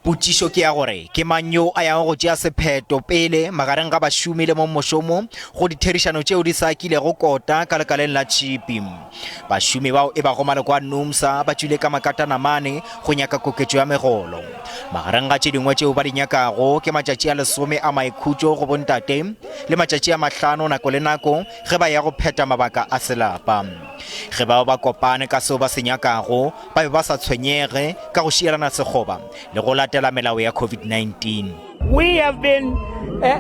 Potšišo ke ya gore ke mang yo a yang go tšea sephetho pele magareng ga Bašomi le mosomo go ditherišano tšeo di sa kilego kota ka lekaleng la tshipi. Bašomi bao e ba go maloko a NUMSA ba tšwile ka makatana mane go nyaka koketšo ya megolo. Magareng ga tše dingwe tšeo ba di nyakago ke matšatši a 10 a maikhutšo go bontate le matšatši a 5 nako le nako ge ba ya go phetha mabaka a selapa. Ge bao ba kopane ka seo ba se nyakago ba be ba sa tshwenyege ka go šielana sekgoba le go latela melao ya COVID-19. We have been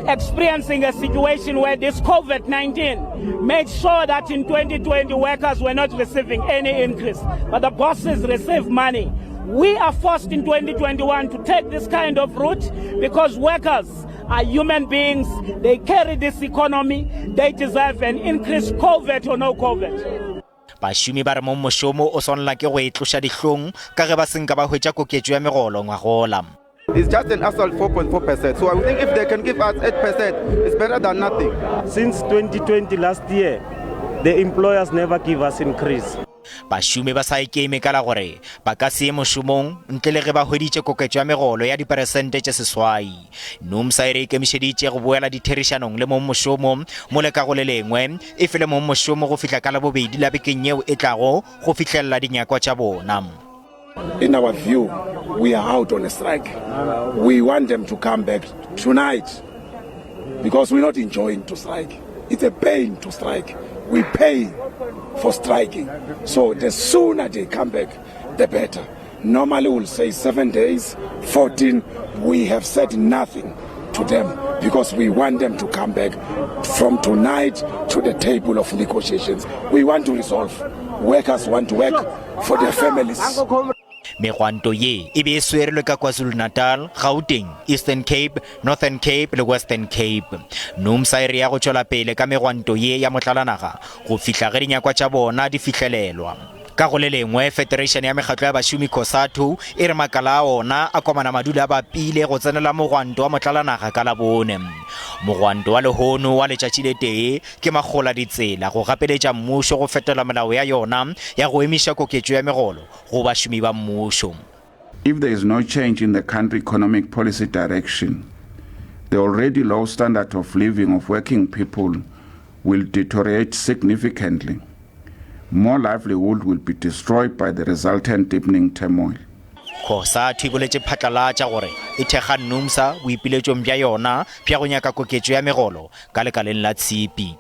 experiencing a situation where this COVID-19 made sure that in 2020 workers were not receiving any increase, but the bosses receive money. We are forced in 2021 to take this kind of route because workers are human beings. They carry this economy. They deserve an increase, COVID or no COVID. Bašomi ba re mosomo o swanela ke go itloša dihlong ka ge ba senka ba hwetša koketšo ya megolo ngwagola. It's just an assault 4.4%. So I think if they can give us 8%, it's better than nothing. Since 2020 last year, the employers never give us increase. Bašomi ba sa ikeme ka la gore ba ka se mošomong ntle le ge ba hweditše koketšo ya megolo ya dipersente tše seswai. NUMSA e re ikemišeditše go boela ditherišanong le mosomo mo lekago le lengwe e fele mosomo go fihla ka la bobedi la bekeng yeo e tlago go fihlelela dinyakwa tša bona. In our view, we are out on a strike. We want them to come back tonight because we're not enjoying to strike. It's a pain to strike. We pay for striking. So the sooner they come back, the better. Normally we'll say 7 days, 14. We have said nothing to them because we want them to come back from tonight to the table of negotiations. We want to resolve. Workers want to work for their families. Megwanto ye e be e swerelwe ka KwaZulu-Natal, Gauteng, Eastern Cape, Northern Cape le Western Cape. NUMSA e re ya go tšwela pele ka megwanto ye ya motlalanaga go fihla ge dinyakwa tša bona di fihlelelwa. Ka go le lengwe Federation ya mekgatlo ya Bašomi COSATU e re makala a ona a komana madula a bapile go tsenela mogwanto wa motlalanaga ka labone. Mogwanto wa lehono wa letšatši le tee ke magola ditsela go gapeletša mmušo go fetola melao ya yona ya go emiša koketšo ya megolo go bašomi ba mmušo. If there is no change in the country economic policy direction, the already low standard of living of working people will deteriorate significantly. More livelihood will be destroyed by the resultant deepening turmoil. COSATU e boletše phatlalatša gore e thekga NUMSA boipiletšong bja yona bja go nyaka koketšo ya megolo ka lekaleng la tshipi.